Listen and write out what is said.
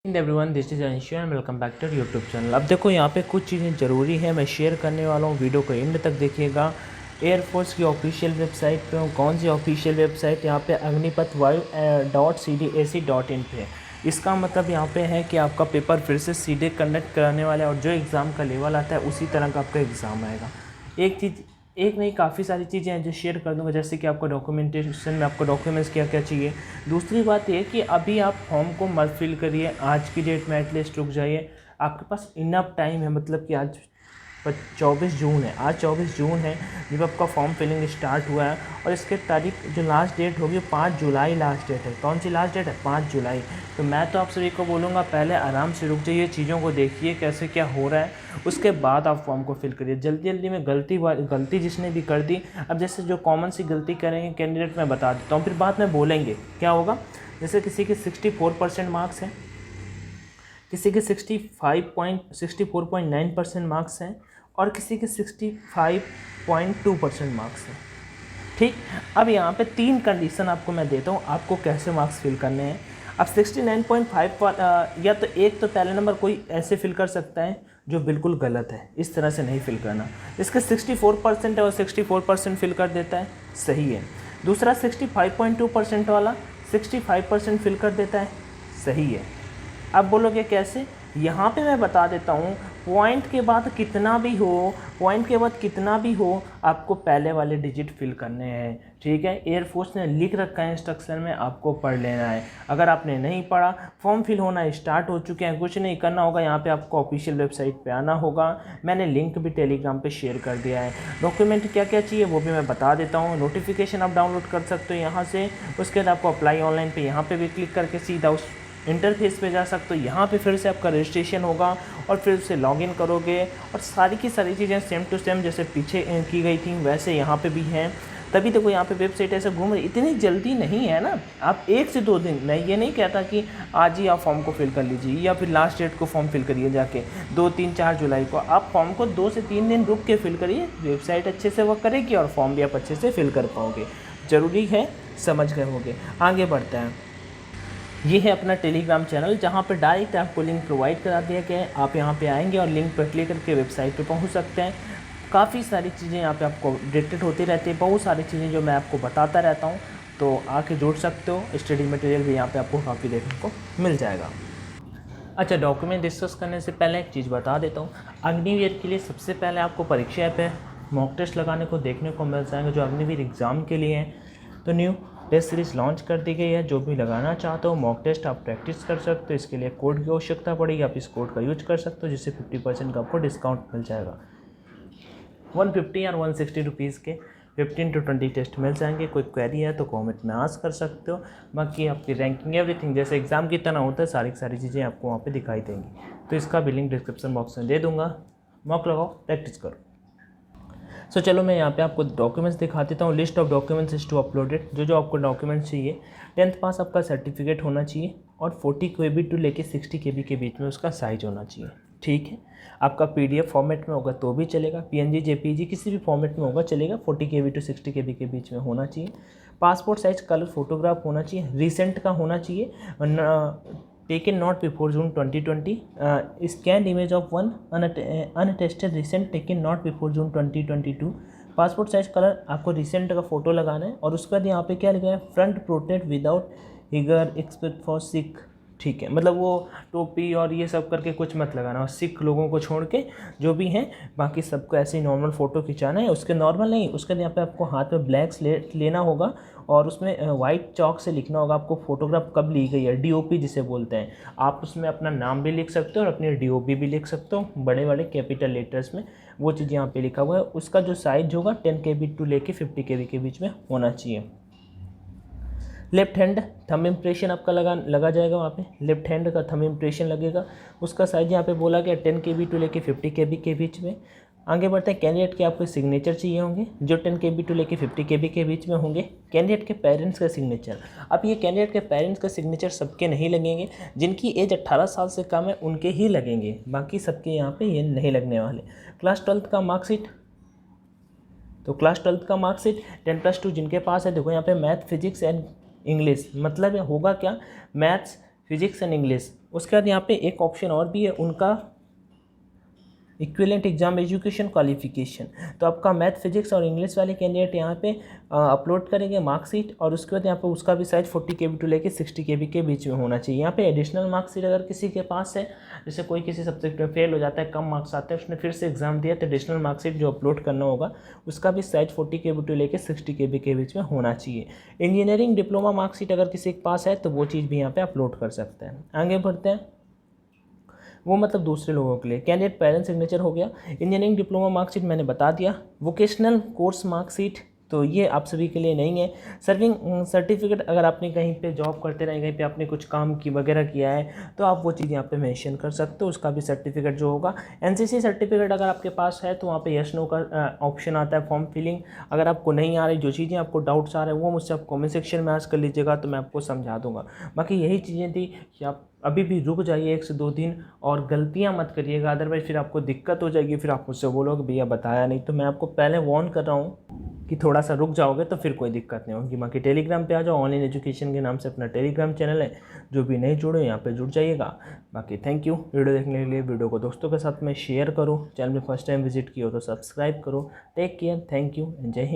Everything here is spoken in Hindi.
Everyone, this is Anshu and welcome back to YouTube channel. अब देखो यहाँ पे कुछ चीज़ें ज़रूरी है, मैं शेयर करने वाला हूँ, वीडियो को एंड तक देखिएगा। एयरफोर्स की ऑफिशियल वेबसाइट पे हूँ। कौन सी ऑफिशियल वेबसाइट? यहाँ पे agnipath.cdac.in पे है। इसका मतलब यहाँ पे है कि आपका पेपर फिर से सीधे कंडक्ट कराने वाला है और जो एग्ज़ाम का लेवल आता है उसी तरह का आपका एग्ज़ाम आएगा। एक नहीं, काफ़ी सारी चीज़ें हैं जो शेयर कर दूंगा, जैसे कि आपको डॉक्यूमेंटेशन में आपको डॉक्यूमेंट्स क्या क्या चाहिए। दूसरी बात ये कि अभी आप फॉर्म को मत फिल करिए, आज की डेट में एटलीस्ट रुक जाइए। आपके पास इनफ टाइम है, मतलब कि आज 24 जून है, आज 24 जून है जब आपका फॉर्म फिलिंग स्टार्ट हुआ है और इसके तारीख जो लास्ट डेट होगी 5 जुलाई लास्ट डेट है। कौन सी लास्ट डेट है? 5 जुलाई। तो मैं तो आप सभी को बोलूँगा पहले आराम से रुक जाइए, चीज़ों को देखिए कैसे क्या हो रहा है, उसके बाद आप फॉर्म को फिल करिए। जल्दी जल्दी में गलती जिसने भी कर दी, अब जैसे जो कॉमन सी गलती करेंगे कैंडिडेट मैं बता देता हूँ, फिर बाद में बोलेंगे क्या होगा। जैसे किसी के 64% मार्क्स हैं, किसी के 64.9% मार्क्स हैं और किसी के 65.2% मार्क्स हैं। ठीक, अब यहाँ पे 3 कंडीशन आपको मैं देता हूँ, आपको कैसे मार्क्स फिल करने हैं। अब 69.5 या तो एक तो पहले नंबर कोई ऐसे फिल कर सकता है जो बिल्कुल गलत है, इस तरह से नहीं फिल करना। इसके 64% है और 64% फिल कर देता है, सही है। दूसरा 65.2% वाला 65% फिल कर देता है, सही है। अब बोलोगे कैसे? यहाँ पे मैं बता देता हूँ, पॉइंट के बाद कितना भी हो आपको पहले वाले डिजिट फिल करने हैं। ठीक है, एयरफोर्स ने लिख रखा है इंस्ट्रक्शन में, आपको पढ़ लेना है। अगर आपने नहीं पढ़ा, फॉर्म फिल होना स्टार्ट हो चुके हैं, कुछ नहीं करना होगा, यहाँ पे आपको ऑफिशियल वेबसाइट पे आना होगा। मैंने लिंक भी टेलीग्राम पे शेयर कर दिया है। डॉक्यूमेंट क्या क्या चाहिए वो भी मैं बता देता हूँ। नोटिफिकेशन आप डाउनलोड कर सकते हो यहाँ से, उसके बाद आपको अप्लाई ऑनलाइन पे यहाँ पे भी क्लिक करके सीधा उस इंटरफेस पे जा सकते हो। यहाँ पे फिर से आपका रजिस्ट्रेशन होगा और फिर से लॉगिन करोगे और सारी की सारी चीज़ें सेम टू सेम जैसे पीछे की गई थी वैसे यहाँ पे भी हैं। तभी देखो यहाँ पे वेबसाइट ऐसे घूम रही, इतनी जल्दी नहीं है ना। आप 1 से 2 दिन, मैं ये नहीं कहता कि आज ही आप फॉर्म को फिल कर लीजिए या फिर लास्ट डेट को फॉर्म फिल करिए जाके 2, 3, 4 जुलाई को। आप फॉर्म को 2 से 3 दिन रुक के फिल करिए, वेबसाइट अच्छे से वर्क करेगी और फॉर्म भी आप अच्छे से फिल कर पाओगे। ज़रूरी है, समझ गए होंगे। आगे बढ़ते हैं। ये है अपना टेलीग्राम चैनल, जहाँ पर डायरेक्ट आपको लिंक प्रोवाइड करा दिया गया है। आप यहाँ पे आएंगे और लिंक पर क्लिक करके वेबसाइट पे पहुँच सकते हैं। काफ़ी सारी चीज़ें यहाँ पे आपको अपडेटेड होती रहती है, बहुत सारी चीज़ें जो मैं आपको बताता रहता हूँ, तो आके जुड़ सकते हो। स्टडी मटेरियल भी यहाँ पे आपको काफ़ी देखने को मिल जाएगा। अच्छा, डॉक्यूमेंट डिस्कस करने से पहले एक चीज़ बता देता हूँ। अग्निवीर के लिए सबसे पहले आपको परीक्षा ऐप पे मॉक टेस्ट लगाने को देखने को मिल जाएंगे जो अग्निवीर एग्ज़ाम के लिए हैं। तो न्यू टेस्ट सीरीज़ लॉन्च कर दी गई है। जो भी लगाना चाहते हो मॉक टेस्ट आप प्रैक्टिस कर सकते हो। इसके लिए कोड की आवश्यकता पड़ेगी, आप इस कोड का यूज कर सकते हो जिससे 50% का आपको डिस्काउंट मिल जाएगा। 150 और 160 रुपीज़ के 15 to 20 टेस्ट मिल जाएंगे। कोई क्वेरी है तो कमेंट में आस्क कर सकते हो। बाकी आपकी रैंकिंग एवरीथिंग जैसे एग्ज़ाम की तरह होता है, सारी चीज़ें आपको वहाँ पे दिखाई देंगी। तो इसका भी लिंक डिस्क्रिप्शन बॉक्स में दे दूँगा। मॉक लगाओ, प्रैक्टिस करो। सो चलो मैं यहाँ पे आपको डॉक्यूमेंट्स दिखा देता हूँ। List of documents is to uploaded. जो आपको डॉक्यूमेंट्स चाहिए, 10th पास आपका सर्टिफिकेट होना चाहिए और 40 KB टू लेके 60 KB के बीच में उसका साइज होना चाहिए। ठीक है, आपका PDF फॉर्मेट में होगा तो भी चलेगा, PNG JPG किसी भी फॉर्मेट में होगा चलेगा। 40 KB टू 60 KB के बीच में होना चाहिए। पासपोर्ट साइज कलर फोटोग्राफ होना चाहिए, रिसेंट का होना चाहिए। Taken not before June 2020, scan image of one unattested recent taken not before June 2022। Passport size colour आपको रिसेंट का फोटो लगाना है और उसके बाद यहाँ पे क्या लिखा है, front protect without higher expect for Sikh. ठीक है, मतलब वो टोपी और ये सब करके कुछ मत लगाना, और सिख लोगों को छोड़ के जो भी हैं बाकी सबको ऐसे ही नॉर्मल फ़ोटो खिंचाना है। उसके नॉर्मल नहीं, उसके यहाँ पे आपको हाथ में ब्लैक स्लेट लेना होगा और उसमें वाइट चॉक से लिखना होगा आपको फ़ोटोग्राफ कब ली गई है, DOP जिसे बोलते हैं। आप उसमें अपना नाम भी लिख सकते हो और अपनी DOP भी लिख सकते हो बड़े बड़े कैपिटल लेटर्स में। वो चीज़ यहाँ पे लिखा हुआ है। उसका जो साइज होगा 10 KB टू लेके 50 KB के बीच में होना चाहिए। लेफ्ट हैंड थंब इम्प्रेशन आपका लगा जाएगा वहाँ पे, लेफ्ट हैंड का थंब इम्प्रेशन लगेगा। उसका साइज यहाँ पे बोला गया 10 KB टू लेके 50 KB के बीच में। आगे बढ़ते हैं, कैंडिडेट के आपको सिग्नेचर चाहिए होंगे जो 10 KB टू लेके 50 KB के बीच में होंगे। कैंडिडेट के पेरेंट्स का सिग्नेचर, अब ये कैंडिडेट के पेरेंट्स का सिग्नेचर सबके नहीं लगेंगे, जिनकी एज 18 साल से कम है उनके ही लगेंगे, बाकी सबके यहाँ पे ये नहीं लगने वाले। क्लास 12th का मार्कशीट, तो क्लास 12th का मार्कशीट 10+2 जिनके पास है। देखो यहाँ पे मैथ फिजिक्स एंड इंग्लिश, मतलब होगा क्या, मैथ्स फिजिक्स एंड इंग्लिश उसके बाद यहाँ पे एक ऑप्शन और भी है उनका, इक्विवेलेंट एग्जाम एजुकेशन क्वालिफिकेशन। तो आपका मैथ, फिजिक्स और इंग्लिश वाले कैंडिडेट यहाँ पे अपलोड करेंगे मार्कशीट, और उसके बाद यहाँ पे उसका भी साइज 40 KB टू लेके 60 KB के बीच में होना चाहिए। यहाँ पे एडिशनल मार्कशीट अगर किसी के पास है, जैसे कोई किसी सब्जेक्ट में फेल हो जाता है, कम मार्क्स आते हैं, उसने फिर से एग्जाम दिया, तो एडिशनल मार्कशीट जो अपलोड करना होगा उसका भी साइज 40 KB टू लेके 60 KB के बीच में होना चाहिए। इंजीनियरिंग डिप्लोमा मार्कशीट अगर किसी के पास है तो वो चीज़ भी यहाँ पे अपलोड कर सकते हैं। आगे बढ़ते हैं, वो मतलब दूसरे लोगों के लिए कैंडिडेट पेरेंट सिग्नेचर हो गया। इंजीनियरिंग डिप्लोमा मार्कशीट मैंने बता दिया। वोकेशनल कोर्स मार्कशीट तो ये आप सभी के लिए नहीं है। सर्विंग सर्टिफिकेट, अगर आपने कहीं पे जॉब करते रहे, कहीं पे आपने कुछ काम की वगैरह किया है तो आप वो चीज़ यहाँ पे मेंशन कर सकते हो, उसका भी सर्टिफिकेट जो होगा। एनसीसी सर्टिफिकेट अगर आपके पास है तो वहाँ पे यस नो का ऑप्शन आता है, फॉर्म फिलिंग। अगर आपको नहीं आ रही, जो चीज़ें आपको डाउट्स आ रहे हैं वो मुझसे आप कमेंट सेक्शन में आस्क कर लीजिएगा, तो मैं आपको समझा दूंगा। बाकी यही चीज़ें थी कि आप अभी भी रुक जाइए 1 से 2 दिन, और गलतियां मत करिएगा, अदरवाइज फिर आपको दिक्कत हो जाएगी, फिर आप मुझसे बोलोगे भैया बताया नहीं। तो मैं आपको पहले वार्न कर रहा हूँ कि थोड़ा सा रुक जाओगे तो फिर कोई दिक्कत नहीं होगी। बाकी टेलीग्राम पे आ जाओ, ऑनलाइन एजुकेशन के नाम से अपना टेलीग्राम चैनल है, जो भी नहीं जुड़े यहाँ पे जुड़ जाइएगा। बाकी थैंक यू वीडियो देखने के लिए। वीडियो को दोस्तों के साथ में शेयर करो, चैनल में फर्स्ट टाइम विजिट किया हो तो सब्सक्राइब करो। टेक केयर, थैंक यू, जय हिंद।